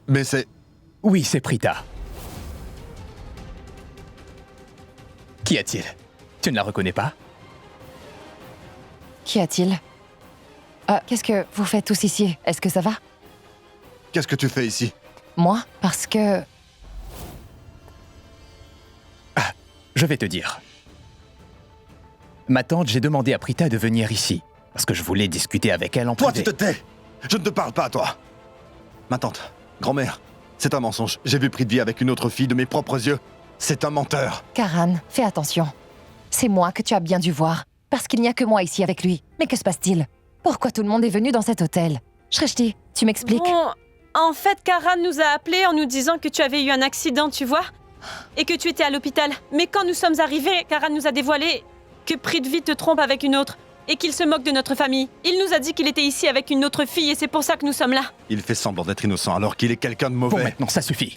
Mais c'est... Oui, c'est Prita. Qu'y a-t-il? Tu ne la reconnais pas? Qu'y a-t-il? Qu'est-ce que vous faites tous ici? Est-ce que ça va? Qu'est-ce que tu fais ici? Moi? Parce que... Je vais te dire. Ma tante, j'ai demandé à Prita de venir ici, parce que je voulais discuter avec elle en Toi, privé. tu te tais! Je ne te parle pas à toi! Ma tante, grand-mère, c'est un mensonge. J'ai vu Prithvi avec une autre fille de mes propres yeux. C'est un menteur. Karan, fais attention. C'est moi que tu as bien dû voir, parce qu'il n'y a que moi ici avec lui. Mais que se passe-t-il? Pourquoi tout le monde est venu dans cet hôtel? Shrishti, tu m'expliques? Bon, en fait, Karan nous a appelés en nous disant que tu avais eu un accident, tu vois? Et que tu étais à l'hôpital. Mais quand nous sommes arrivés, Karan nous a dévoilé que Prithvi te trompe avec une autre et qu'il se moque de notre famille. Il nous a dit qu'il était ici avec une autre fille et c'est pour ça que nous sommes là. Il fait semblant d'être innocent alors qu'il est quelqu'un de mauvais. Bon, maintenant, ça suffit.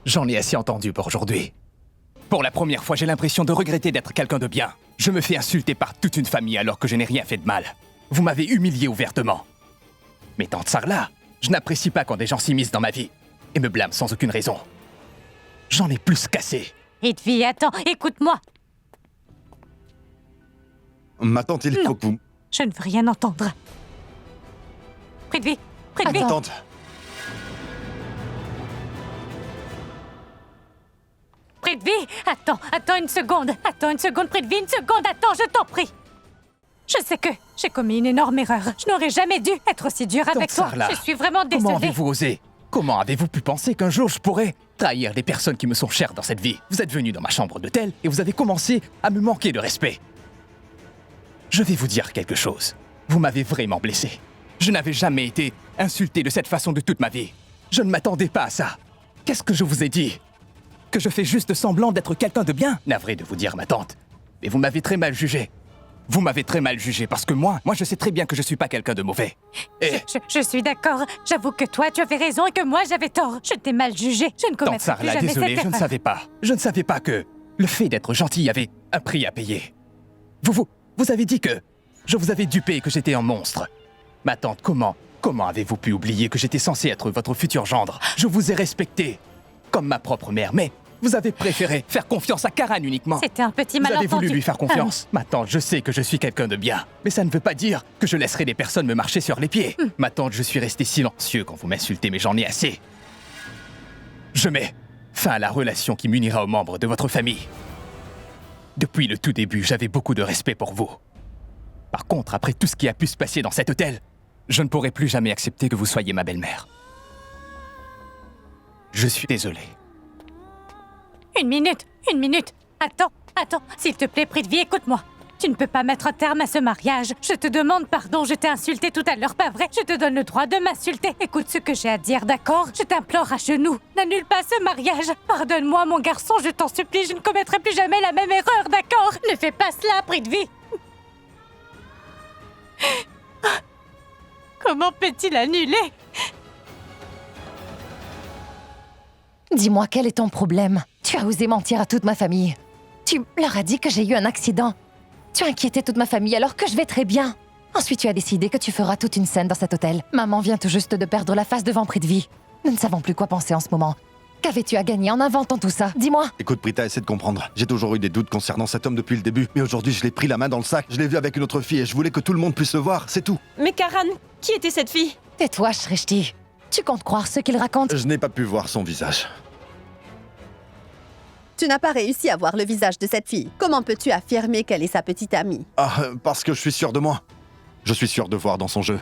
J'en ai assez entendu pour aujourd'hui. Pour la première fois, j'ai l'impression de regretter d'être quelqu'un de bien. Je me fais insulter par toute une famille alors que je n'ai rien fait de mal. Vous m'avez humilié ouvertement. Mais tante Sarla, je n'apprécie pas quand des gens s'immiscent dans ma vie et me blâment sans aucune raison. J'en ai plus qu'assez. Prithvi, attends, écoute-moi. Ma tante, il faut que vous... Je ne veux rien entendre. Prithvi, Prithvi. Attends. Tante, Prithvi, attends une seconde. Attends une seconde, Prithvi, une seconde, attends, je t'en prie. Je sais que j'ai commis une énorme erreur. Je n'aurais jamais dû être aussi dure avec toi. Sarla, Je suis vraiment comment désolée. avez-vous osé? Comment avez-vous pu penser qu'un jour je pourrais trahir les personnes qui me sont chères dans cette vie? Vous êtes venu dans ma chambre d'hôtel et vous avez commencé à me manquer de respect. Je vais vous dire quelque chose. Vous m'avez vraiment blessé. Je n'avais jamais été insulté de cette façon de toute ma vie. Je ne m'attendais pas à ça. Qu'est-ce que je vous ai dit? Que je fais juste semblant d'être quelqu'un de bien? Navré de vous dire, ma tante. Mais vous m'avez très mal jugé. Vous m'avez très mal jugé parce que moi, je sais très bien que je suis pas quelqu'un de mauvais. Et... Je suis d'accord. J'avoue que toi, tu avais raison et que moi, j'avais tort. Je t'ai mal jugé. Je ne Tante commettrai plus Sarla, jamais désolé, cette je ne erreur. savais pas. Je ne savais pas que le fait d'être gentil avait un prix à payer. Vous avez dit que je vous avais dupé et que j'étais un monstre. Ma tante, comment avez-vous pu oublier que j'étais censé être votre futur gendre? Je vous ai respecté comme ma propre mère, mais vous avez préféré faire confiance à Karan uniquement. C'était un petit Vous avez malentendu. voulu lui faire confiance. Ma tante, je sais que je suis quelqu'un de bien, mais ça ne veut pas dire que je laisserai des personnes me marcher sur les pieds. Ma tante, je suis resté silencieux quand vous m'insultez, mais j'en ai assez. Je mets fin à la relation qui m'unira aux membres de votre famille. Depuis le tout début, j'avais beaucoup de respect pour vous. Par contre, après tout ce qui a pu se passer dans cet hôtel, je ne pourrai plus jamais accepter que vous soyez ma belle-mère. Je suis désolé. Une minute. Attends. S'il te plaît, Prithvi, écoute-moi. Tu ne peux pas mettre un terme à ce mariage. Je te demande pardon, je t'ai insulté tout à l'heure, pas vrai? Je te donne le droit de m'insulter. Écoute ce que j'ai à dire, d'accord? Je t'implore à genoux. N'annule pas ce mariage. Pardonne-moi, mon garçon, je t'en supplie, je ne commettrai plus jamais la même erreur, d'accord? Ne fais pas cela, Prithvi. Comment peut-il annuler? Dis-moi, quel est ton problème? Tu as osé mentir à toute ma famille. Tu leur as dit que j'ai eu un accident. Tu as inquiété toute ma famille alors que je vais très bien. Ensuite, tu as décidé que tu feras toute une scène dans cet hôtel. Maman vient tout juste de perdre la face devant Prithvi. Nous ne savons plus quoi penser en ce moment. Qu'avais-tu à gagner en inventant tout ça? Dis-moi. écoute Prita, essaie de comprendre. J'ai toujours eu des doutes concernant cet homme depuis le début, mais aujourd'hui je l'ai pris la main dans le sac. Je l'ai vu avec une autre fille et je voulais que tout le monde puisse le voir, c'est tout. Mais Karan, qui était cette fille? Tais-toi, Shrishti. Tu comptes croire ce qu'il raconte? Je n'ai pas pu voir son visage. Tu n'as pas réussi à voir le visage de cette fille. Comment peux-tu affirmer qu'elle est sa petite amie? Parce que je suis sûr de moi. Je suis sûr de voir dans son jeu.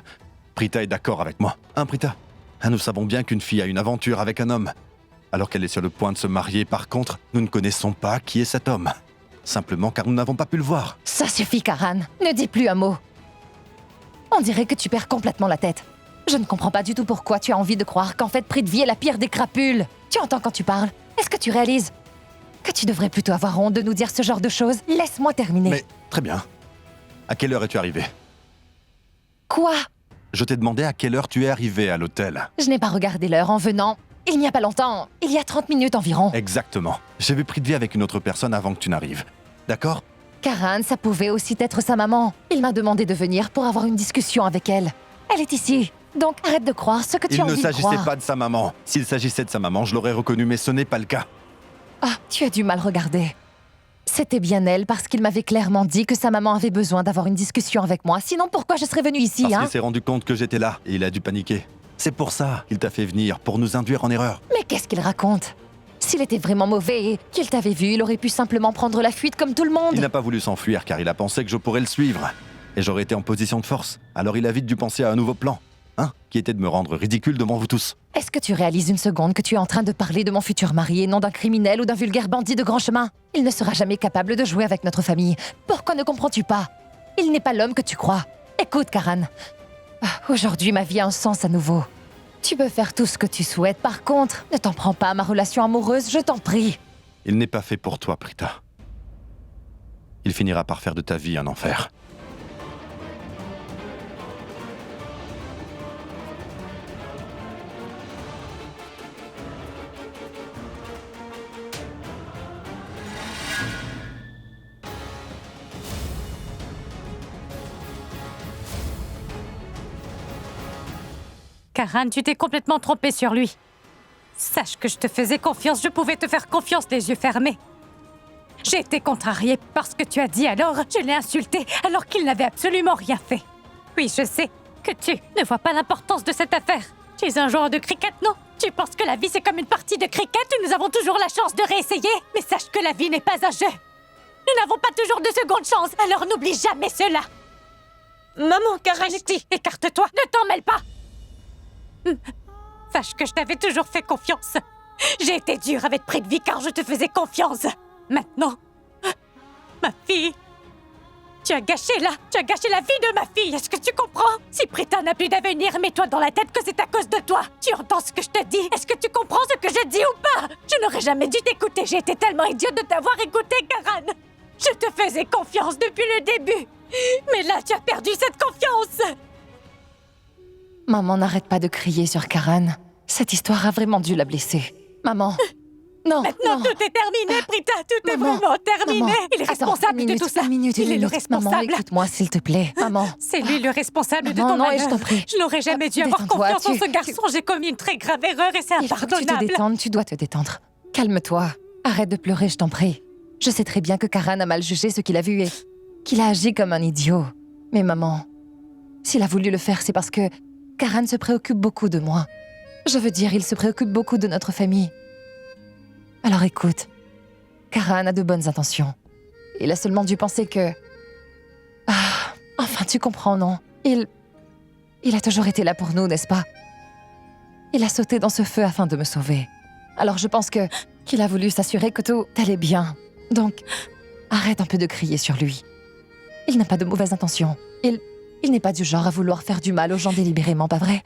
Prita est d'accord avec moi. Hein, Prita? Nous savons bien qu'une fille a une aventure avec un homme. Alors qu'elle est sur le point de se marier, par contre, nous ne connaissons pas qui est cet homme. Simplement car nous n'avons pas pu le voir. Ça suffit, Karan. Ne dis plus un mot. On dirait que tu perds complètement la tête. Je ne comprends pas du tout pourquoi tu as envie de croire qu'en fait Prithvi est la pire des crapules. Tu entends quand tu parles? Est-ce que tu réalises que tu devrais plutôt avoir honte de nous dire ce genre de choses? Laisse-moi terminer. Mais, très bien. À quelle heure es-tu arrivé? Quoi? Je t'ai demandé à quelle heure tu es arrivé à l'hôtel. Je n'ai pas regardé l'heure en venant. Il n'y a pas longtemps. Il y a 30 minutes environ. Exactement. J'ai vu Prithvi avec une autre personne avant que tu n'arrives. D'accord? Karan, ça pouvait aussi être sa maman. Il m'a demandé de venir pour avoir une discussion avec elle. Elle est ici. Donc arrête de croire ce que tu Il as ne envie de s'agissait croire. pas de sa maman. S'il s'agissait de sa maman, je l'aurais reconnu, mais ce n'est pas le cas. Ah, tu as dû mal regarder. C'était bien elle parce qu'il m'avait clairement dit que sa maman avait besoin d'avoir une discussion avec moi. Sinon, pourquoi je serais venue ici, Parce hein? qu'il s'est rendu compte que j'étais là et il a dû paniquer. C'est pour ça qu'il t'a fait venir, pour nous induire en erreur. Mais qu'est-ce qu'il raconte? S'il était vraiment mauvais et qu'il t'avait vu, il aurait pu simplement prendre la fuite comme tout le monde. Il n'a pas voulu s'enfuir car il a pensé que je pourrais le suivre. Et j'aurais été en position de force. Alors il a vite dû penser à un nouveau plan. Hein? Qui était de me rendre ridicule devant vous tous. Est-ce que tu réalises une seconde que tu es en train de parler de mon futur mari et non d'un criminel ou d'un vulgaire bandit de grand chemin? Il ne sera jamais capable de jouer avec notre famille. Pourquoi ne comprends-tu pas? Il n'est pas l'homme que tu crois. Écoute, Karan. Aujourd'hui, ma vie a un sens à nouveau. Tu peux faire tout ce que tu souhaites. Par contre, ne t'en prends pas à ma relation amoureuse, je t'en prie. Il n'est pas fait pour toi, Prita. Il finira par faire de ta vie un enfer. Karan, tu t'es complètement trompé sur lui. Sache que je te faisais confiance, je pouvais te faire confiance les yeux fermés. J'ai été contrariée parce que tu as dit alors, je l'ai insulté alors qu'il n'avait absolument rien fait. Oui, je sais que tu ne vois pas l'importance de cette affaire. Tu es un joueur de cricket, non? Tu penses que la vie c'est comme une partie de cricket où nous avons toujours la chance de réessayer? Mais sache que la vie n'est pas un jeu. Nous n'avons pas toujours de seconde chance, alors n'oublie jamais cela. Maman, Karan... Shrishti, écarte-toi, ne t'en mêle pas. Sache que je t'avais toujours fait confiance. J'ai été dure avec Prithvi car je te faisais confiance. Maintenant, ma fille, tu as gâché la vie de ma fille. Est-ce que tu comprends? Si Prita n'a plus d'avenir, mets-toi dans la tête que c'est à cause de toi. Tu entends ce que je te dis? Est-ce que tu comprends ce que je dis ou pas? Je n'aurais jamais dû t'écouter. J'ai été tellement idiote de t'avoir écouté, Karan. Je te faisais confiance depuis le début. Mais là, tu as perdu cette confiance. Maman n'arrête pas de crier sur Karan. Cette histoire a vraiment dû la blesser. Maman, non, Maintenant, non. tout est terminé, Prita. Tout est Maman, vraiment terminé. maman, Il est attends, responsable une minute, de tout ça. une minute, Il une est le minute. Maman, responsable. écoute-moi, s'il te plaît. Maman. C'est lui le responsable de Non, ton non, malheur. et je t'en prie. Je n'aurais jamais dû avoir Détends-toi, confiance en tu- ce garçon. J'ai commis une très grave erreur et c'est Il faut que tu te impardonnable. détendes, tu dois te détendre. Calme-toi. Arrête de pleurer, je t'en prie. Je sais très bien que Karan a mal jugé ce qu'il a vu et qu'il a agi comme un idiot. Mais maman, s'il a voulu le faire, c'est parce que Karan se préoccupe beaucoup de moi. Je veux dire, il se préoccupe beaucoup de notre famille. Alors écoute, Karan a de bonnes intentions. Il a seulement dû penser que... enfin, tu comprends, non? Il a toujours été là pour nous, n'est-ce pas? Il a sauté dans ce feu afin de me sauver. Alors je pense qu'il a voulu s'assurer que tout allait bien. Donc, arrête un peu de crier sur lui. Il n'a pas de mauvaises intentions. Il n'est pas du genre à vouloir faire du mal aux gens délibérément, pas vrai?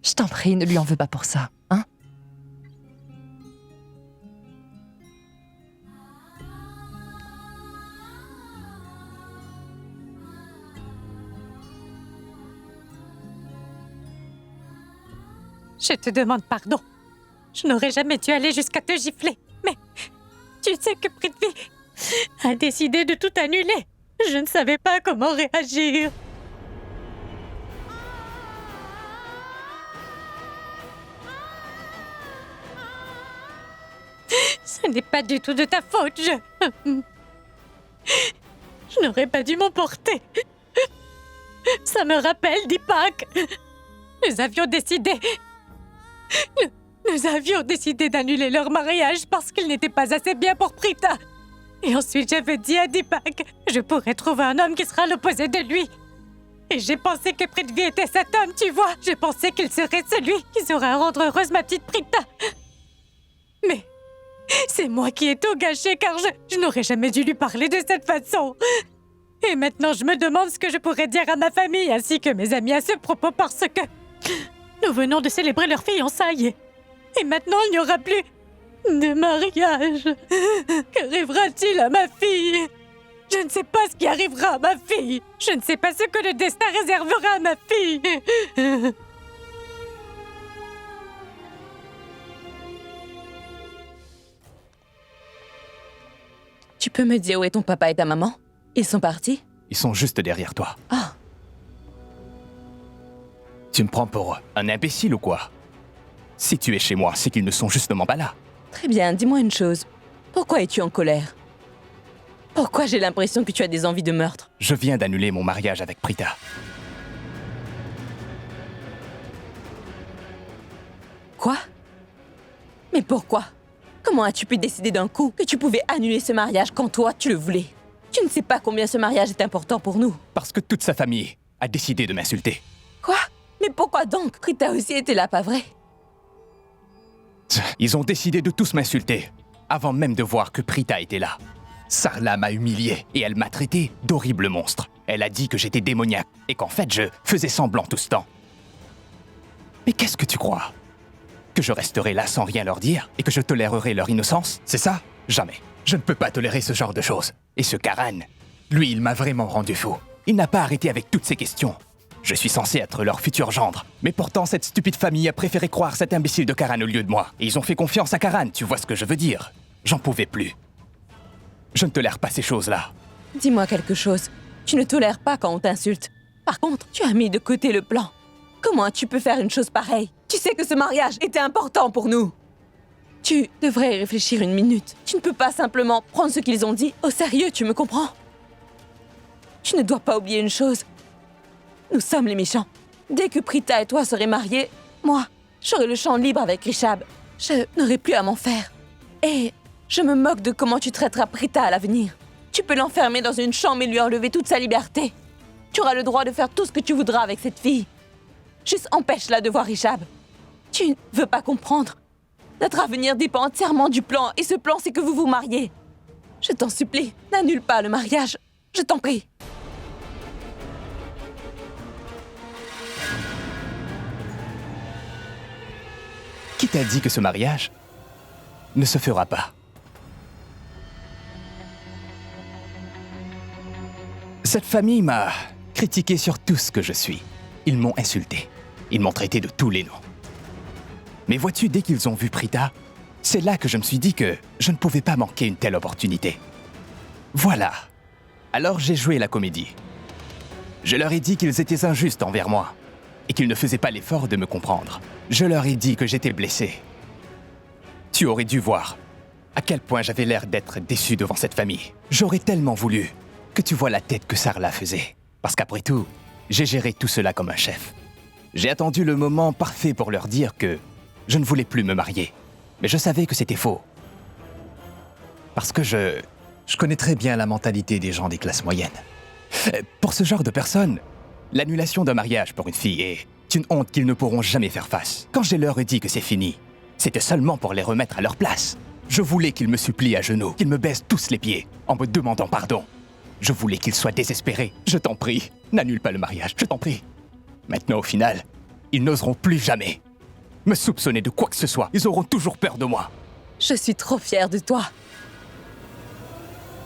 Je t'en prie, ne lui en veux pas pour ça, hein? Je te demande pardon. Je n'aurais jamais dû aller jusqu'à te gifler. Mais tu sais que Prithvi a décidé de tout annuler. Je ne savais pas comment réagir. Ce n'est pas du tout de ta faute, Je n'aurais pas dû m'emporter. Ça me rappelle Deepak. Nous avions décidé d'annuler leur mariage parce qu'il n'était pas assez bien pour Prita. Et ensuite, j'avais dit à Deepak, je pourrais trouver un homme qui sera l'opposé de lui. Et j'ai pensé que Prithvi était cet homme, tu vois. J'ai pensé qu'il serait celui qui saura rendre heureuse ma petite Prita. Mais c'est moi qui ai tout gâché car je n'aurais jamais dû lui parler de cette façon. Et maintenant, je me demande ce que je pourrais dire à ma famille ainsi que mes amis à ce propos parce que nous venons de célébrer leur fiançailles. Et maintenant, il n'y aura plus de mariage. Qu'arrivera-t-il à ma fille? Je ne sais pas ce qui arrivera à ma fille. Je ne sais pas ce que le destin réservera à ma fille. Tu peux me dire où est ton papa et ta maman? Ils sont partis? Ils sont juste derrière toi. Ah, Tu me prends pour un imbécile ou quoi? Si tu es chez moi, c'est qu'ils ne sont justement pas là. Très bien, dis-moi une chose. Pourquoi es-tu en colère? Pourquoi j'ai l'impression que tu as des envies de meurtre? Je viens d'annuler mon mariage avec Prita. Quoi? Mais pourquoi? Comment as-tu pu décider d'un coup que tu pouvais annuler ce mariage quand toi, tu le voulais? Tu ne sais pas combien ce mariage est important pour nous. Parce que toute sa famille a décidé de m'insulter. Quoi? Mais pourquoi donc? Prita aussi était là, pas vrai? Ils ont décidé de tous m'insulter, avant même de voir que Prita était là. Sarla m'a humilié et elle m'a traité d'horrible monstre. Elle a dit que j'étais démoniaque et qu'en fait je faisais semblant tout ce temps. Mais qu'est-ce que tu crois? Que je resterai là sans rien leur dire et que je tolérerai leur innocence? C'est ça? Jamais. Je ne peux pas tolérer ce genre de choses. Et ce Karan, lui, il m'a vraiment rendu fou. Il n'a pas arrêté avec toutes ces questions. Je suis censé être leur futur gendre. Mais pourtant, cette stupide famille a préféré croire cet imbécile de Karan au lieu de moi. Et ils ont fait confiance à Karan, tu vois ce que je veux dire? J'en pouvais plus. Je ne tolère pas ces choses-là. Dis-moi quelque chose. Tu ne tolères pas quand on t'insulte. Par contre, tu as mis de côté le plan. Comment tu peux faire une chose pareille? Tu sais que ce mariage était important pour nous. Tu devrais y réfléchir une minute. Tu ne peux pas simplement prendre ce qu'ils ont dit au sérieux, tu me comprends? Tu ne dois pas oublier une chose. Nous sommes les méchants. Dès que Prita et toi serez mariés, moi, j'aurai le champ libre avec Rishab. Je n'aurai plus à m'en faire. Et je me moque de comment tu traiteras Prita à l'avenir. Tu peux l'enfermer dans une chambre et lui enlever toute sa liberté. Tu auras le droit de faire tout ce que tu voudras avec cette fille. Juste empêche-la de voir Rishab. Tu ne veux pas comprendre. Notre avenir dépend entièrement du plan, et ce plan, c'est que vous vous mariez. Je t'en supplie, n'annule pas le mariage. Je t'en prie. Qui t'a dit que ce mariage ne se fera pas? Cette famille m'a critiqué sur tout ce que je suis. Ils m'ont insulté. Ils m'ont traité de tous les noms. Mais vois-tu, dès qu'ils ont vu Prita, c'est là que je me suis dit que je ne pouvais pas manquer une telle opportunité. Voilà. Alors j'ai joué la comédie. Je leur ai dit qu'ils étaient injustes envers moi et qu'ils ne faisaient pas l'effort de me comprendre. Je leur ai dit que j'étais blessé. Tu aurais dû voir à quel point j'avais l'air d'être déçu devant cette famille. J'aurais tellement voulu que tu vois la tête que Sarla faisait. Parce qu'après tout, j'ai géré tout cela comme un chef. J'ai attendu le moment parfait pour leur dire que je ne voulais plus me marier. Mais je savais que c'était faux. Parce que je connais très bien la mentalité des gens des classes moyennes. Pour ce genre de personnes, l'annulation d'un mariage pour une fille est une honte qu'ils ne pourront jamais faire face. Quand je leur ai dit que c'est fini, c'était seulement pour les remettre à leur place. Je voulais qu'ils me supplient à genoux, qu'ils me baissent tous les pieds, en me demandant pardon. Je voulais qu'ils soient désespérés. Je t'en prie, n'annule pas le mariage, je t'en prie. Maintenant, au final, ils n'oseront plus jamais me soupçonner de quoi que ce soit. Ils auront toujours peur de moi. Je suis trop fière de toi.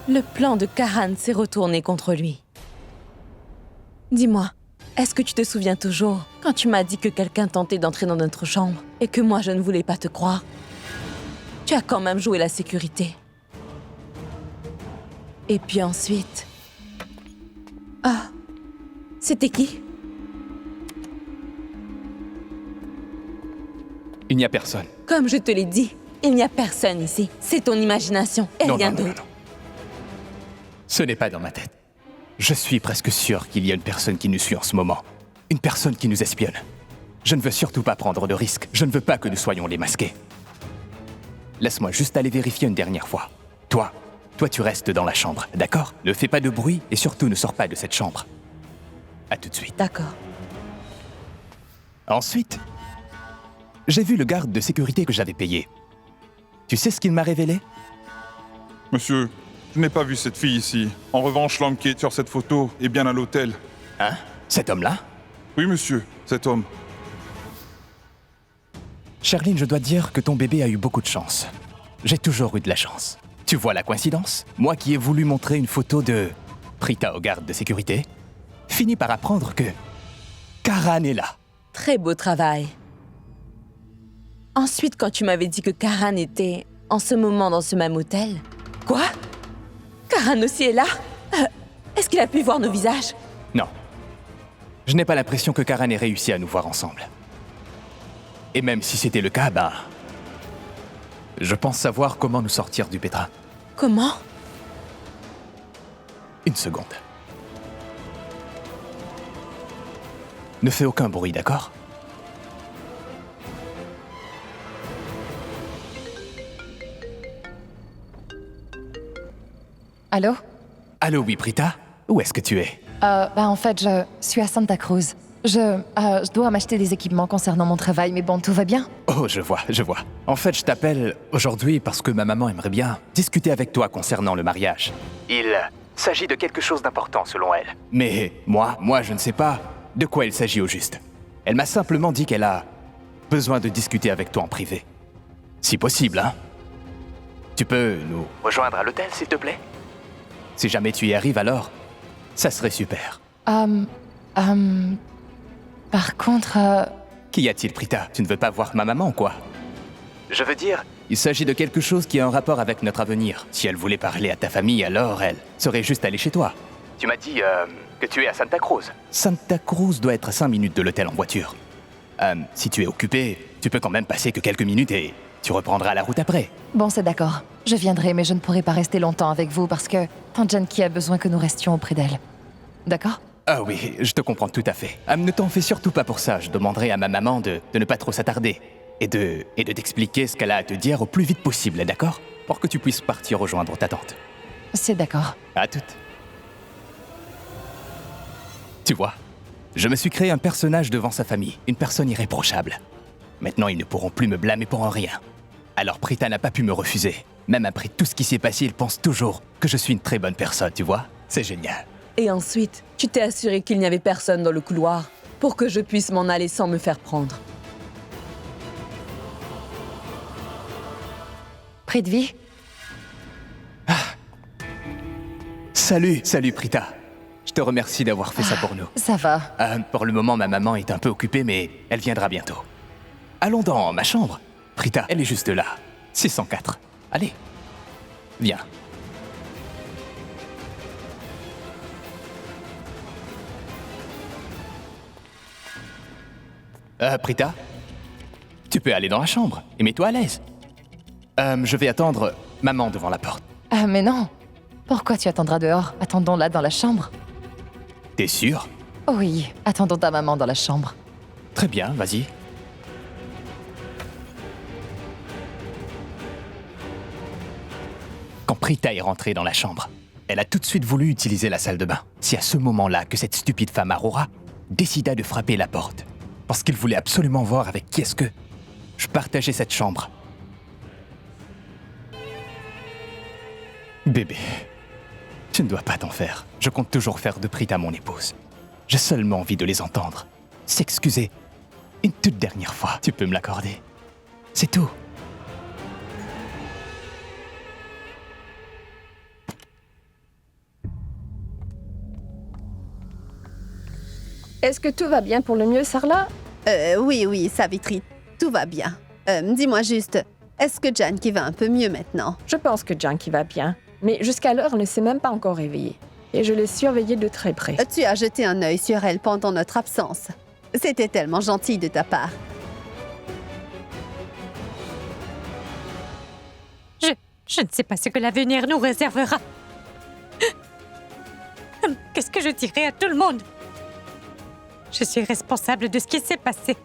Le plan de Karan s'est retourné contre lui. Dis-moi, est-ce que tu te souviens toujours quand tu m'as dit que quelqu'un tentait d'entrer dans notre chambre et que moi je ne voulais pas te croire? Tu as quand même joué la sécurité. Et puis ensuite... Ah, c'était qui? Il n'y a personne. Comme je te l'ai dit, il n'y a personne ici. C'est ton imagination et rien d'autre. Ce n'est pas dans ma tête. Je suis presque sûr qu'il y a une personne qui nous suit en ce moment. Une personne qui nous espionne. Je ne veux surtout pas prendre de risques. Je ne veux pas que nous soyons démasqués. Laisse-moi juste aller vérifier une dernière fois. Toi, tu restes dans la chambre, d'accord? Ne fais pas de bruit et surtout ne sors pas de cette chambre. À tout de suite. D'accord. Ensuite, j'ai vu le garde de sécurité que j'avais payé. Tu sais ce qu'il m'a révélé? Monsieur, je n'ai pas vu cette fille ici. En revanche, l'homme qui est sur cette photo est bien à l'hôtel. Hein? Cet homme-là? Oui, monsieur, cet homme. Sherline, je dois te dire que ton bébé a eu beaucoup de chance. J'ai toujours eu de la chance. Tu vois la coïncidence? Moi qui ai voulu montrer une photo de Prita au garde de sécurité, finis par apprendre que Karan est là. Très beau travail. Ensuite, quand tu m'avais dit que Karan était en ce moment dans ce même hôtel... Quoi? Karan aussi est là? Est-ce qu'il a pu voir nos visages? Non. Je n'ai pas l'impression que Karan ait réussi à nous voir ensemble. Et même si c'était le cas, ben... je pense savoir comment nous sortir du pétrin. Comment? Une seconde. Ne fais aucun bruit, d'accord? Allô? Allô, oui, Prita? Où est-ce que tu es? En fait, je suis à Santa Cruz. Je dois m'acheter des équipements concernant mon travail, mais bon, tout va bien? Oh, je vois. En fait, je t'appelle aujourd'hui parce que ma maman aimerait bien discuter avec toi concernant le mariage. Il s'agit de quelque chose d'important selon elle. Mais moi, je ne sais pas de quoi il s'agit au juste. Elle m'a simplement dit qu'elle a besoin de discuter avec toi en privé. Si possible, hein? Tu peux nous rejoindre à l'hôtel, s'il te plaît? Si jamais tu y arrives alors, ça serait super. Par contre, Qu'y a-t-il, Prita? Tu ne veux pas voir ma maman, quoi? Je veux dire, il s'agit de quelque chose qui a un rapport avec notre avenir. Si elle voulait parler à ta famille, alors elle serait juste allée chez toi. Tu m'as dit que tu es à Santa Cruz. Santa Cruz doit être à 5 minutes de l'hôtel en voiture. Si tu es occupé, tu peux quand même passer que quelques minutes et tu reprendras la route après. bon, c'est d'accord. Je viendrai, mais je ne pourrai pas rester longtemps avec vous parce que Tante Janki a besoin que nous restions auprès d'elle. D'accord? Ah oui, je te comprends tout à fait. Ne t'en fais surtout pas pour ça. Je demanderai à ma maman de ne pas trop s'attarder. Et de t'expliquer ce qu'elle a à te dire au plus vite possible, d'accord? Pour que tu puisses partir rejoindre ta tante. C'est d'accord. À toutes. Tu vois, je me suis créé un personnage devant sa famille, une personne irréprochable. Maintenant, ils ne pourront plus me blâmer pour un rien. Alors Prita n'a pas pu me refuser. Même après tout ce qui s'est passé, il pense toujours que je suis une très bonne personne, tu vois? C'est génial. Et ensuite, tu t'es assuré qu'il n'y avait personne dans le couloir pour que je puisse m'en aller sans me faire prendre. Prithvi? Salut Prita. Je te remercie d'avoir fait ça pour nous. Ça va. Pour le moment, ma maman est un peu occupée, mais elle viendra bientôt. Allons dans ma chambre. Prita, elle est juste là. 604. Allez, viens. Prita, tu peux aller dans la chambre et mets-toi à l'aise. Je vais attendre maman devant la porte. Mais non. Pourquoi tu attendras dehors? Attendons-la dans la chambre. T'es sûr? Oui, attendons ta maman dans la chambre. Très bien, vas-y. Quand Prita est rentrée dans la chambre, elle a tout de suite voulu utiliser la salle de bain. C'est à ce moment-là que cette stupide femme Aurora décida de frapper la porte. Parce qu'il voulait absolument voir avec qui est-ce que je partageais cette chambre. Bébé, tu ne dois pas t'en faire. Je compte toujours faire de Prita mon épouse. J'ai seulement envie de les entendre s'excuser une toute dernière fois. Tu peux me l'accorder. C'est tout. Est-ce que tout va bien pour le mieux, Sarla? Oui, Savitri, tout va bien. Dis-moi juste, est-ce que Janki va un peu mieux maintenant? Je pense que Janki va bien, mais jusqu'alors, elle ne s'est même pas encore réveillée. Et je l'ai surveillée de très près. Tu as jeté un œil sur elle pendant notre absence. C'était tellement gentil de ta part. Je ne sais pas ce que l'avenir nous réservera. Qu'est-ce que je dirai à tout le monde? Je suis responsable de ce qui s'est passé.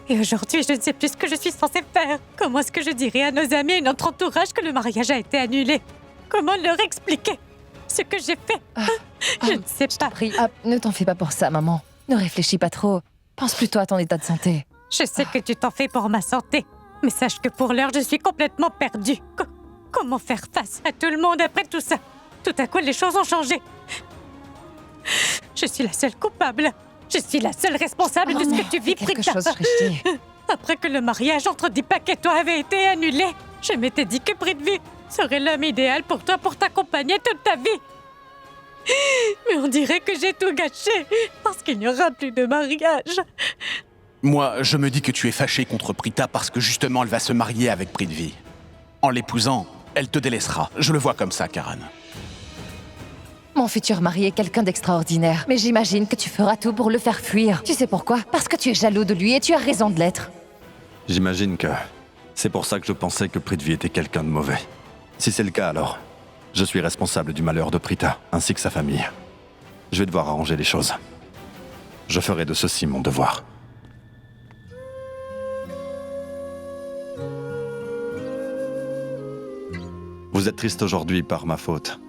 Et aujourd'hui, je ne sais plus ce que je suis censée faire. Comment est-ce que je dirai à nos amis et notre entourage que le mariage a été annulé? Comment leur expliquer ce que j'ai fait? Je ne sais pas. Ne t'en fais pas pour ça, maman. Ne réfléchis pas trop. Pense plutôt à ton état de santé. Je sais que tu t'en fais pour ma santé. Mais sache que pour l'heure, je suis complètement perdue. Comment faire face à tout le monde après tout ça? Tout à coup, les choses ont changé. Je suis la seule coupable. Je suis la seule responsable de ce que tu vis, quelque Prita. chose, Shrishti. Après que le mariage entre Deepak et toi avait été annulé, je m'étais dit que Prithvi serait l'homme idéal pour toi pour t'accompagner toute ta vie. Mais on dirait que j'ai tout gâché parce qu'il n'y aura plus de mariage. Moi, je me dis que tu es fâché contre Prita parce que justement elle va se marier avec Prithvi. En l'épousant, elle te délaissera. Je le vois comme ça, Karan. Mon futur mari est quelqu'un d'extraordinaire, mais j'imagine que tu feras tout pour le faire fuir. Tu sais pourquoi? Parce que tu es jaloux de lui et tu as raison de l'être. J'imagine que c'est pour ça que je pensais que Prithvi était quelqu'un de mauvais. Si c'est le cas, alors, je suis responsable du malheur de Prita, ainsi que sa famille. Je vais devoir arranger les choses. Je ferai de ceci mon devoir. Vous êtes triste aujourd'hui par ma faute.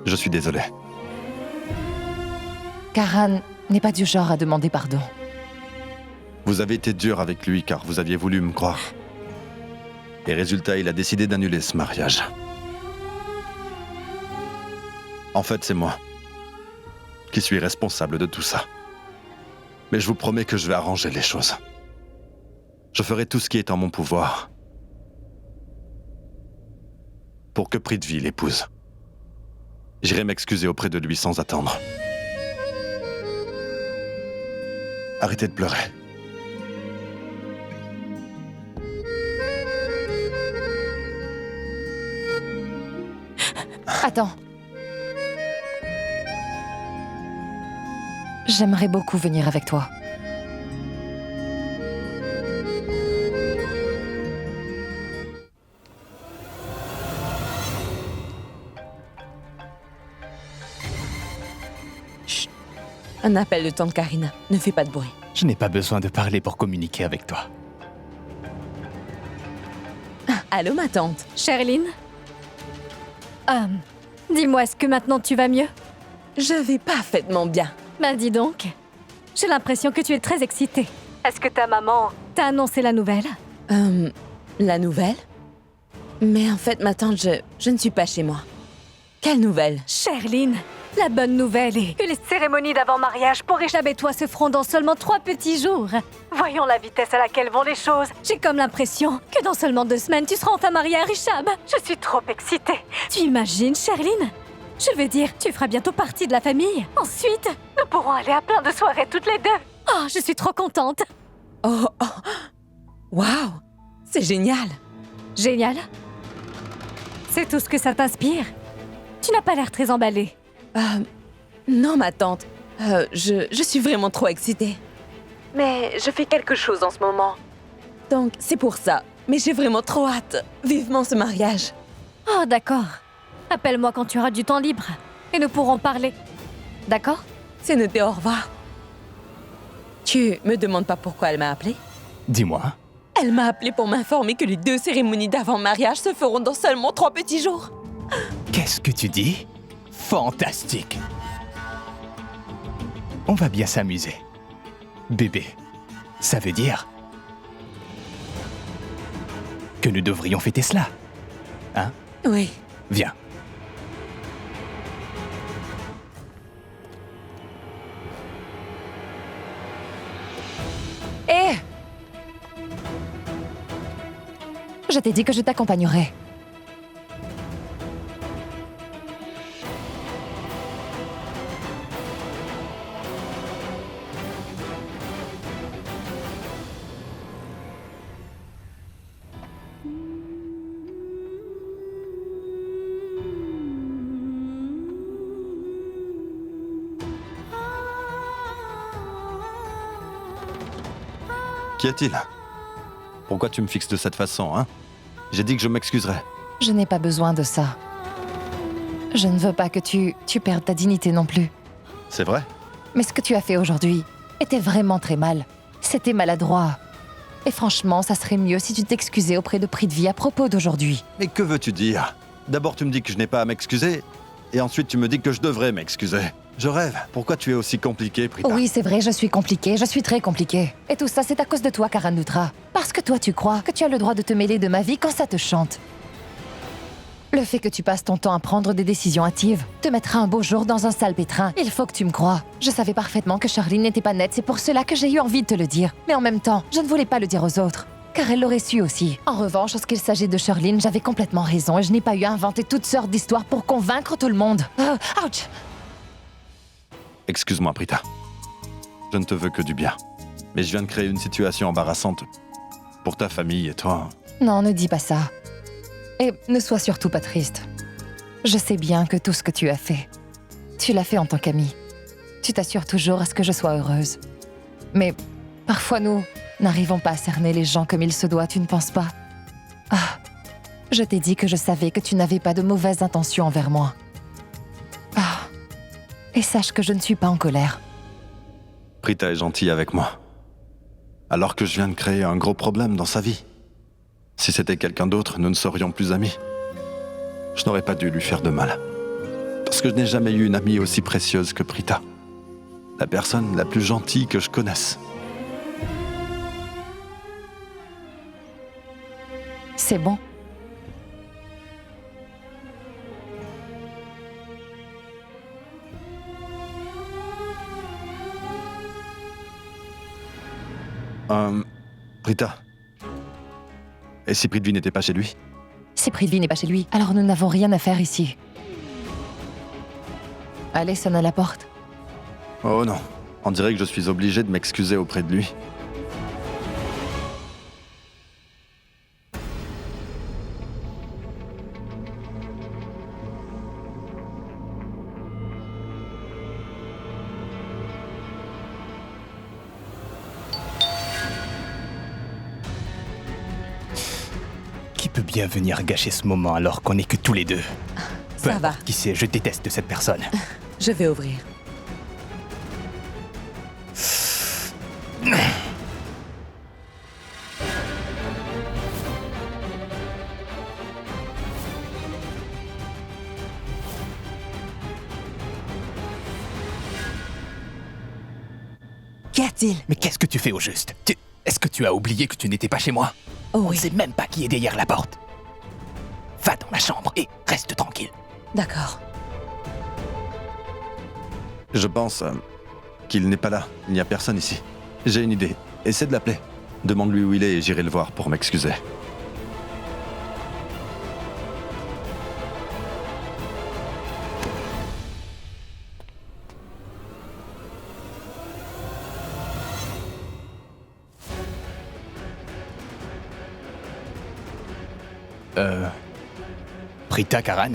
Je suis désolé. Karan n'est pas du genre à demander pardon. Vous avez été dur avec lui car vous aviez voulu me croire. Et résultat, il a décidé d'annuler ce mariage. En fait, c'est moi qui suis responsable de tout ça. Mais je vous promets que je vais arranger les choses. Je ferai tout ce qui est en mon pouvoir pour que Prithvi l'épouse. J'irai m'excuser auprès de lui sans attendre. Arrêtez de pleurer. Attends. J'aimerais beaucoup venir avec toi. Chut. Un appel de tante Karina. Ne fais pas de bruit. Je n'ai pas besoin de parler pour communiquer avec toi. Allô, ma tante. Sherline? Dis-moi, est-ce que maintenant tu vas mieux? Je vais parfaitement bien. Ben dis donc. J'ai l'impression que tu es très excitée. Est-ce que ta maman t'a annoncé la nouvelle? La nouvelle? Mais en fait, ma tante, je ne suis pas chez moi. Quelle nouvelle? Sherline, la bonne nouvelle est que les cérémonies d'avant-mariage pour Richab et toi se feront dans seulement 3 petits jours. Voyons la vitesse à laquelle vont les choses. J'ai comme l'impression que dans seulement 2 semaines, tu seras enfin mariée à Richab. Je suis trop excitée. Tu imagines, Sherline? Je veux dire, tu feras bientôt partie de la famille. Ensuite, nous pourrons aller à plein de soirées toutes les deux. Oh, je suis trop contente. Oh, waouh, c'est génial. Génial. C'est tout ce que ça t'inspire? Tu n'as pas l'air très emballée. Non, ma tante. Je suis vraiment trop excitée. Mais je fais quelque chose en ce moment. Donc, c'est pour ça. Mais j'ai vraiment trop hâte. Vivement ce mariage. Oh, d'accord. Appelle-moi quand tu auras du temps libre. Et nous pourrons parler. D'accord? C'est noté, au revoir. Tu me demandes pas pourquoi elle m'a appelée? Dis-moi. Elle m'a appelée pour m'informer que les 2 cérémonies d'avant-mariage se feront dans seulement 3 petits jours. Qu'est-ce que tu dis? Fantastique. On va bien s'amuser. Bébé, ça veut dire que nous devrions fêter cela. Hein? Oui. Viens. Hé! Je t'ai dit que je t'accompagnerai. Qu'y a-t-il? Pourquoi tu me fixes de cette façon, hein? J'ai dit que je m'excuserais. Je n'ai pas besoin de ça. Je ne veux pas que tu perdes ta dignité non plus. C'est vrai? Mais ce que tu as fait aujourd'hui était vraiment très mal. C'était maladroit. Et franchement, ça serait mieux si tu t'excusais auprès de Prithvi à propos d'aujourd'hui. Mais que veux-tu dire? D'abord tu me dis que je n'ai pas à m'excuser, et ensuite tu me dis que je devrais m'excuser. Je rêve. Pourquoi tu es aussi compliquée, Prita? Oui, c'est vrai, je suis compliquée, je suis très compliquée. Et tout ça, c'est à cause de toi, Karan Luthra. Parce que toi, tu crois que tu as le droit de te mêler de ma vie quand ça te chante. Le fait que tu passes ton temps à prendre des décisions hâtives te mettra un beau jour dans un sale pétrin. Il faut que tu me crois. Je savais parfaitement que Sherline n'était pas nette, c'est pour cela que j'ai eu envie de te le dire. Mais en même temps, je ne voulais pas le dire aux autres. Car elle l'aurait su aussi. En revanche, lorsqu'il s'agit de Sherline, j'avais complètement raison et je n'ai pas eu à inventer toutes sortes d'histoires pour convaincre tout le monde. Ouch! Excuse-moi, Prita. Je ne te veux que du bien. Mais je viens de créer une situation embarrassante pour ta famille et toi. Non, ne dis pas ça. Et ne sois surtout pas triste. Je sais bien que tout ce que tu as fait Tu l'as fait en tant qu'amie. Tu t'assures toujours à ce que je sois heureuse. Mais parfois nous n'arrivons pas à cerner les gens comme il se doit, tu ne penses pas? Ah, je t'ai dit que je savais que tu n'avais pas de mauvaises intentions envers moi. Ah, et sache que je ne suis pas en colère. Prita est gentille avec moi. Alors que je viens de créer un gros problème dans sa vie. Si c'était quelqu'un d'autre, nous ne serions plus amis. Je n'aurais pas dû lui faire de mal. Parce que je n'ai jamais eu une amie aussi précieuse que Prita. La personne la plus gentille que je connaisse. C'est bon. Prita. Et si Prithvi n'était pas chez lui? Si Prithvi n'est pas chez lui, alors nous n'avons rien à faire ici. Allez, sonne à la porte. Oh non. On dirait que je suis obligé de m'excuser auprès de lui. Qui peut bien venir gâcher ce moment alors qu'on n'est que tous les deux? Peu Ça va, importe qui c'est, je déteste cette personne. je vais ouvrir. Qu'y a-t-il? Mais qu'est-ce que tu fais au juste? Est-ce que tu as oublié que tu n'étais pas chez moi? Oh On ne oui, sait même pas qui est derrière la porte. Va dans la chambre et reste tranquille. d'accord. Je pense qu'il n'est pas là. Il n'y a personne ici. J'ai une idée. Essaie de l'appeler. Demande-lui où il est et j'irai le voir pour m'excuser. Prita, Karan,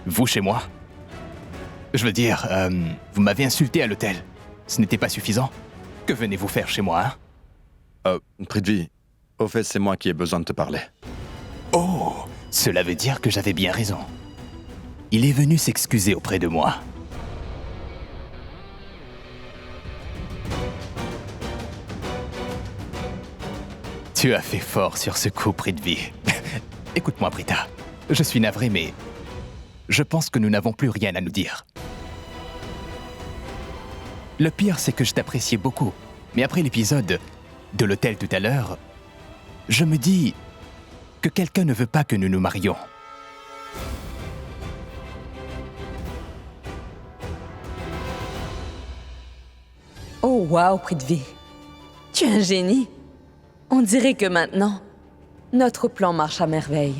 vous chez moi? Je veux dire, vous m'avez insulté à l'hôtel. Ce n'était pas suffisant? Que venez-vous faire chez moi, hein? Prithvi, au fait, c'est moi qui ai besoin de te parler. Oh, cela veut dire que j'avais bien raison. Il est venu s'excuser auprès de moi. Tu as fait fort sur ce coup, Prithvi. Écoute-moi, Prita. Je suis navré, mais je pense que nous n'avons plus rien à nous dire. Le pire, c'est que je t'appréciais beaucoup. Mais après l'épisode de l'hôtel tout à l'heure, je me dis que quelqu'un ne veut pas que nous nous marions. Oh waouh, Prithvi. Tu es un génie. On dirait que maintenant, notre plan marche à merveille.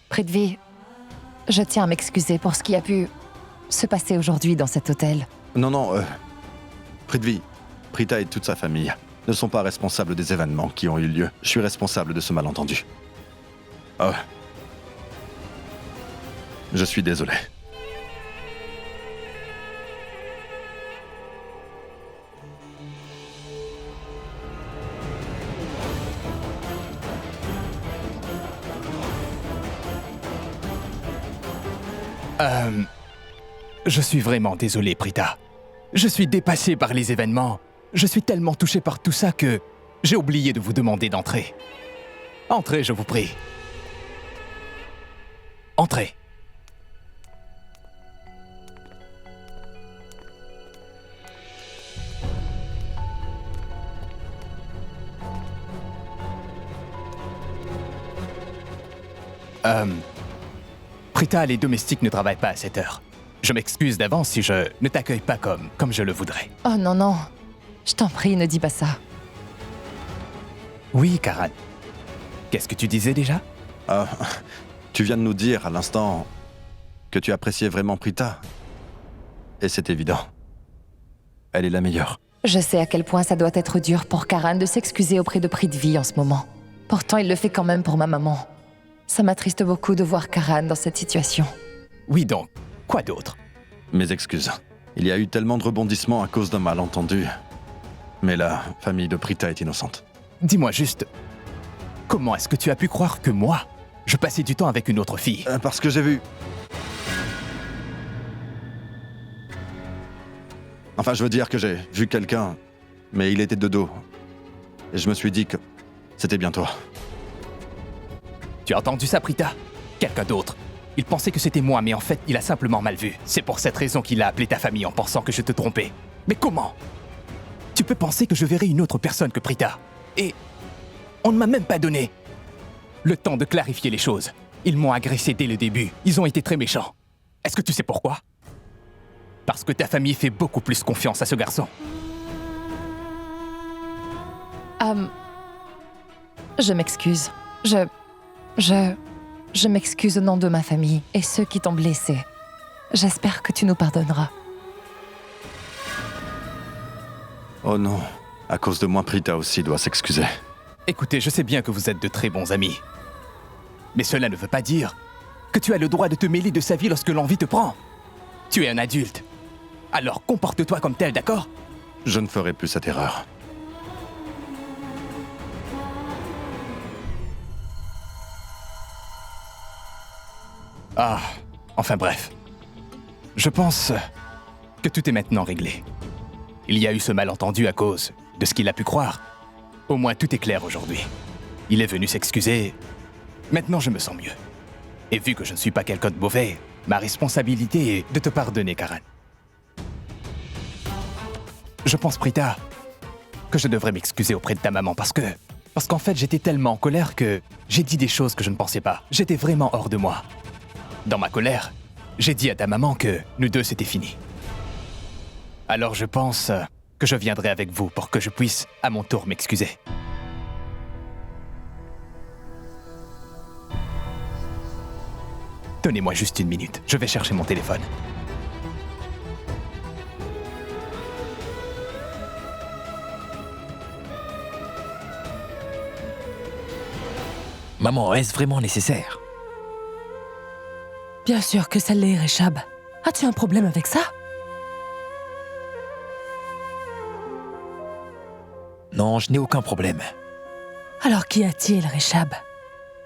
Prithvi, je tiens à m'excuser pour ce qui a pu se passer aujourd'hui dans cet hôtel. Non, Prithvi, Prita et toute sa famille ne sont pas responsables des événements qui ont eu lieu. Je suis responsable de ce malentendu. Je suis désolé. Je suis vraiment désolé, Prita. Je suis dépassé par les événements. Je suis tellement touché par tout ça que j'ai oublié de vous demander d'entrer. Entrez, je vous prie. Entrez. Prita, les domestiques ne travaillent pas à cette heure. Je m'excuse d'avance si je ne t'accueille pas comme je le voudrais. Oh non, non. Je t'en prie, ne dis pas ça. Oui, Karan. Qu'est-ce que tu disais déjà? Tu viens de nous dire à l'instant que tu appréciais vraiment Prita. Et c'est évident. Elle est la meilleure. Je sais à quel point ça doit être dur pour Karan de s'excuser auprès de Prithvi en ce moment. Pourtant, il le fait quand même pour ma maman. Ça m'attriste beaucoup de voir Karan dans cette situation. Oui donc, quoi d'autre? Mes excuses. Il y a eu tellement de rebondissements à cause d'un malentendu. Mais la famille de Prita est innocente. Dis-moi juste, comment est-ce que tu as pu croire que moi, je passais du temps avec une autre fille? Parce que j'ai vu... Enfin, je veux dire que j'ai vu quelqu'un, mais il était de dos. Et je me suis dit que c'était bien toi. Tu as entendu ça, Prita? Quelqu'un d'autre. Il pensait que c'était moi, mais en fait, il a simplement mal vu. C'est pour cette raison qu'il a appelé ta famille en pensant que je te trompais. Mais comment? Tu peux penser que je verrai une autre personne que Prita. Et on ne m'a même pas donné le temps de clarifier les choses. Ils m'ont agressé dès le début. Ils ont été très méchants. Est-ce que tu sais pourquoi? Parce que ta famille fait beaucoup plus confiance à ce garçon. Je m'excuse. Je m'excuse au nom de ma famille et ceux qui t'ont blessé. J'espère que tu nous pardonneras. Oh non, à cause de moi, Prita aussi doit s'excuser. Écoutez, je sais bien que vous êtes de très bons amis. Mais cela ne veut pas dire que tu as le droit de te mêler de sa vie lorsque l'envie te prend. Tu es un adulte. Alors comporte-toi comme tel, d'accord? Je ne ferai plus cette erreur. Ah, enfin bref. Je pense que tout est maintenant réglé. Il y a eu ce malentendu à cause de ce qu'il a pu croire. Au moins tout est clair aujourd'hui. Il est venu s'excuser. Maintenant je me sens mieux. Et vu que je ne suis pas quelqu'un de mauvais, ma responsabilité est de te pardonner, Karan. Je pense, Prita, que je devrais m'excuser auprès de ta maman parce qu'en fait j'étais tellement en colère que j'ai dit des choses que je ne pensais pas. J'étais vraiment hors de moi. Dans ma colère, j'ai dit à ta maman que nous deux c'était fini. Alors je pense que je viendrai avec vous pour que je puisse à mon tour m'excuser. Donnez-moi juste une minute, je vais chercher mon téléphone. Maman, est-ce vraiment nécessaire? Bien sûr que ça l'est, Rechab. As-tu un problème avec ça? Non, je n'ai aucun problème. Alors qu'y a-t-il, Rechab?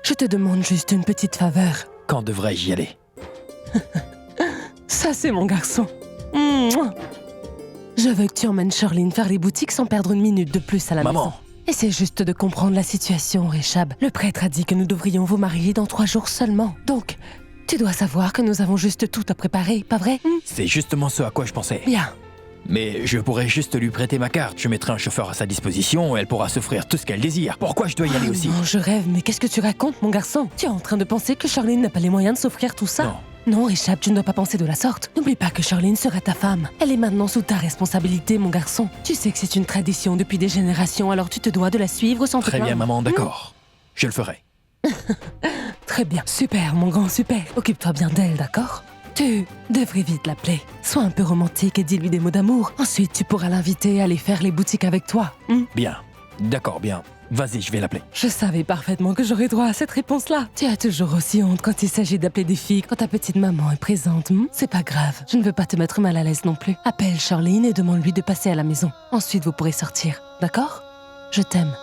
Je te demande juste une petite faveur. Quand devrais-je y aller? Ça, c'est mon garçon. Mouah. Je veux que tu emmènes Charlene faire les boutiques sans perdre une minute de plus à la maison. Essaie juste de comprendre la situation, Rechab. Le prêtre a dit que nous devrions vous marier dans 3 jours seulement. Donc, tu dois savoir que nous avons juste tout à préparer, pas vrai? C'est justement ce à quoi je pensais. Bien. Mais je pourrais juste lui prêter ma carte. Je mettrai un chauffeur à sa disposition et elle pourra s'offrir tout ce qu'elle désire. Pourquoi je dois y aller aussi? Non, je rêve, mais qu'est-ce que tu racontes, mon garçon? Tu es en train de penser que Charlene n'a pas les moyens de s'offrir tout ça? Non. Non, Rechab, tu ne dois pas penser de la sorte. N'oublie pas que Charlene sera ta femme. Elle est maintenant sous ta responsabilité, mon garçon. Tu sais que c'est une tradition depuis des générations, alors tu te dois de la suivre sans te Très plaindre. bien, maman, d'accord. Je le ferai. Très bien. Super, mon grand, super. Occupe-toi bien d'elle, d'accord? Tu devrais vite l'appeler. Sois un peu romantique et dis-lui des mots d'amour. Ensuite, tu pourras l'inviter à aller faire les boutiques avec toi. Bien. D'accord, bien. Vas-y, je vais l'appeler. Je savais parfaitement que j'aurais droit à cette réponse-là. Tu as toujours aussi honte quand il s'agit d'appeler des filles quand ta petite maman est présente. C'est pas grave. Je ne veux pas te mettre mal à l'aise non plus. Appelle Charlene et demande-lui de passer à la maison. Ensuite, vous pourrez sortir. D'accord? Je t'aime.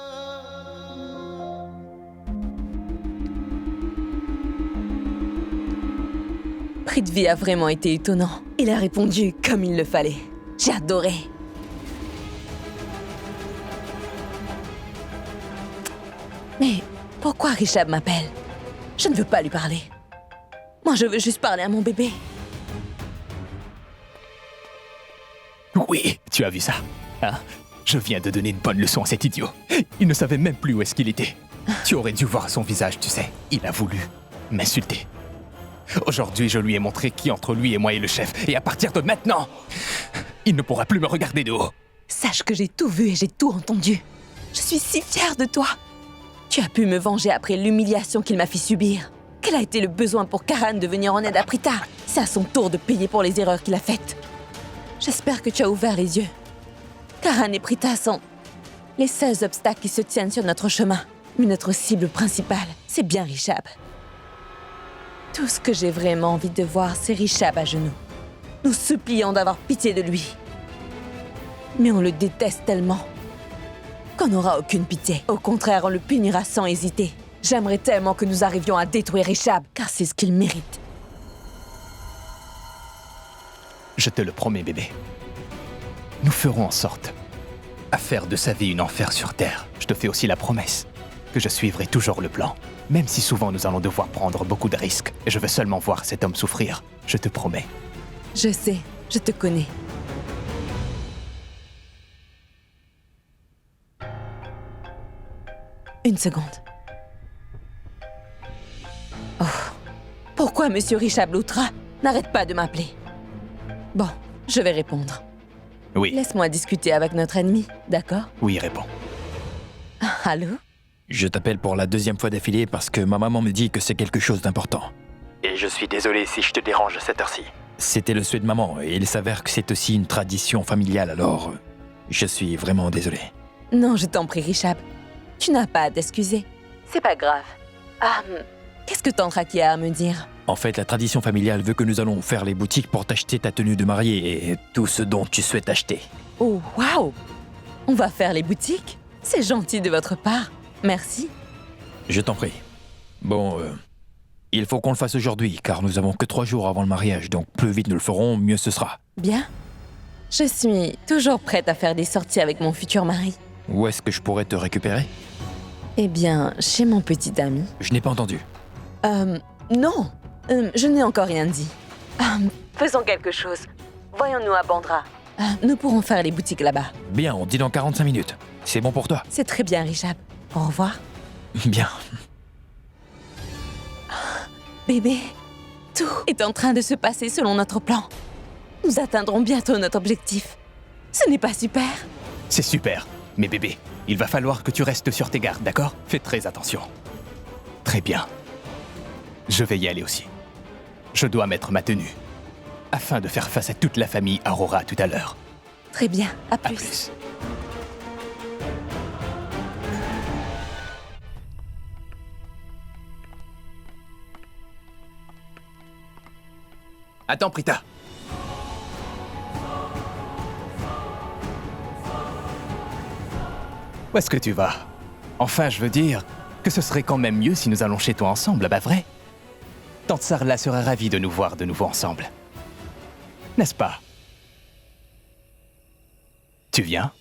Prithvi a vraiment été étonnant. Il a répondu comme il le fallait. J'ai adoré. Mais pourquoi Rechab m'appelle? Je ne veux pas lui parler. Moi, je veux juste parler à mon bébé. Oui, tu as vu ça, hein? Je viens de donner une bonne leçon à cet idiot. Il ne savait même plus où est-ce qu'il était. Tu aurais dû voir son visage, tu sais. Il a voulu m'insulter. Aujourd'hui, je lui ai montré qui entre lui et moi est le chef. Et à partir de maintenant, il ne pourra plus me regarder de haut. Sache que j'ai tout vu et j'ai tout entendu. Je suis si fière de toi. Tu as pu me venger après l'humiliation qu'il m'a fait subir. Quel a été le besoin pour Karan de venir en aide à Prita? C'est à son tour de payer pour les erreurs qu'il a faites. J'espère que tu as ouvert les yeux. Karan et Prita sont les seuls obstacles qui se tiennent sur notre chemin. Mais notre cible principale, c'est bien Rechab. Tout ce que j'ai vraiment envie de voir, c'est Rechab à genoux. nous suppliant d'avoir pitié de lui. Mais on le déteste tellement qu'on n'aura aucune pitié. Au contraire, on le punira sans hésiter. J'aimerais tellement que nous arrivions à détruire Richab, car c'est ce qu'il mérite. Je te le promets, bébé. Nous ferons en sorte à faire de sa vie une enfer sur Terre. Je te fais aussi la promesse que je suivrai toujours le plan, même si souvent nous allons devoir prendre beaucoup de risques. Et je veux seulement voir cet homme souffrir. Je te promets. Je sais, je te connais. Une seconde. Oh. Pourquoi Monsieur Richab Loutra n'arrête pas de m'appeler? Bon, je vais répondre. Oui. Laisse-moi discuter avec notre ennemi, d'accord? Oui, réponds. Allô? Je t'appelle pour la 2e fois d'affilée parce que ma maman me dit que c'est quelque chose d'important. Et je suis désolé si je te dérange à cette heure-ci. C'était le souhait de maman et il s'avère que c'est aussi une tradition familiale, alors je suis vraiment désolé. Non, je t'en prie, Richab. Tu n'as pas à t'excuser. C'est pas grave. Qu'est-ce que Tantraki a à me dire? En fait, la tradition familiale veut que nous allons faire les boutiques pour t'acheter ta tenue de mariée et tout ce dont tu souhaites acheter. Oh, waouh! On va faire les boutiques? C'est gentil de votre part. Merci. Je t'en prie. Bon, il faut qu'on le fasse aujourd'hui, car nous avons que 3 jours avant le mariage, donc plus vite nous le ferons, mieux ce sera. Bien. Je suis toujours prête à faire des sorties avec mon futur mari. Où est-ce que je pourrais te récupérer? Eh bien, chez mon petit ami. Je n'ai pas entendu. Non. Je n'ai encore rien dit. Faisons quelque chose. Voyons-nous à Bandra. Nous pourrons faire les boutiques là-bas. Bien, on dit dans 45 minutes. C'est bon pour toi? C'est très bien, Richab. Au revoir. Bien. Bébé, tout est en train de se passer selon notre plan. Nous atteindrons bientôt notre objectif. Ce n'est pas super? C'est super. Mais bébé, il va falloir que tu restes sur tes gardes, d'accord? Fais très attention. Très bien. Je vais y aller aussi. Je dois mettre ma tenue, afin de faire face à toute la famille Aurora tout à l'heure. Très bien, à plus. À plus. Attends, Prita. Où est-ce que tu vas? Enfin, je veux dire que ce serait quand même mieux si nous allons chez toi ensemble, bah vrai? Tante Sarla serait ravie de nous voir de nouveau ensemble. N'est-ce pas? Tu viens?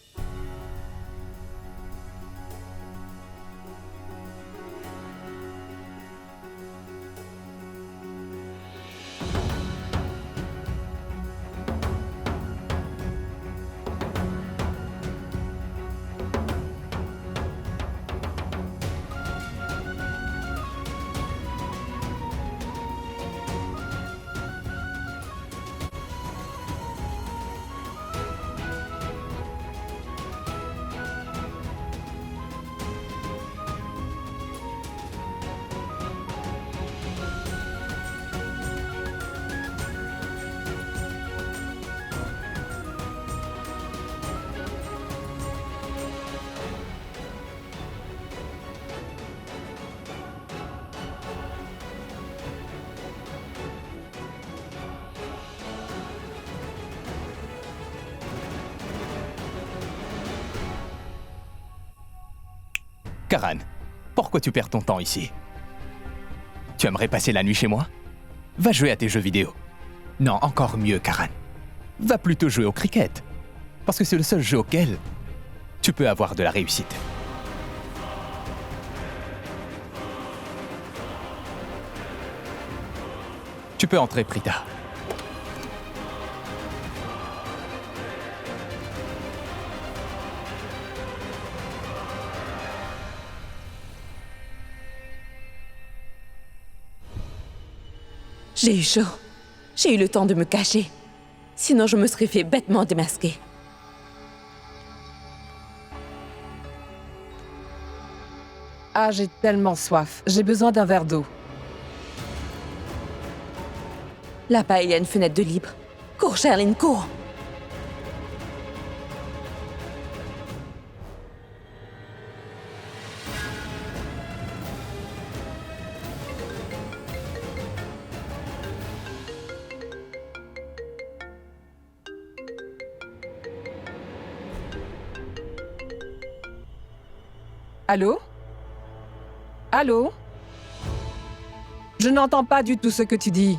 Karan, pourquoi tu perds ton temps ici? Tu aimerais passer la nuit chez moi? Va jouer à tes jeux vidéo. Non, encore mieux, Karan. Va plutôt jouer au cricket. Parce que c'est le seul jeu auquel tu peux avoir de la réussite. Tu peux entrer, Prita. J'ai eu chaud. J'ai eu le temps de me cacher. Sinon, je me serais fait bêtement démasquer. Ah, j'ai tellement soif. J'ai besoin d'un verre d'eau. Là-bas, il y a une fenêtre de libre. Cours, Charline, cours! Allô? Allô? Je n'entends pas du tout ce que tu dis.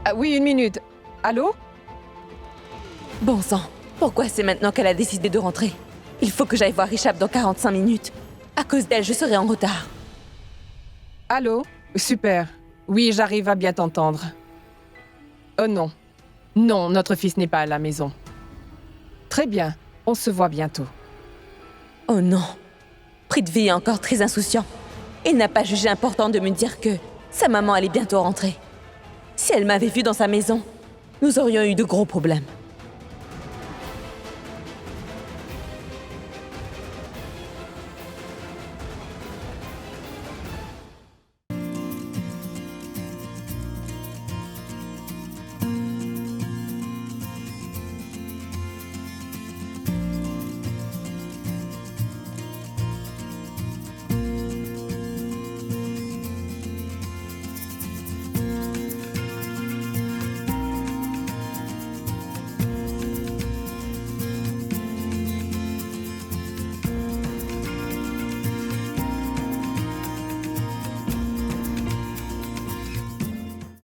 Ah, oui, 1 minute. Allô? Bon sang, pourquoi c'est maintenant qu'elle a décidé de rentrer? Il faut que j'aille voir Richard dans 45 minutes. À cause d'elle, je serai en retard. Allô? Super. Oui, j'arrive à bien t'entendre. Oh non. Non, notre fils n'est pas à la maison. Très bien, on se voit bientôt. Oh non. Prithvi est encore très insouciant. Il n'a pas jugé important de me dire que sa maman allait bientôt rentrer. Si elle m'avait vue dans sa maison, nous aurions eu de gros problèmes.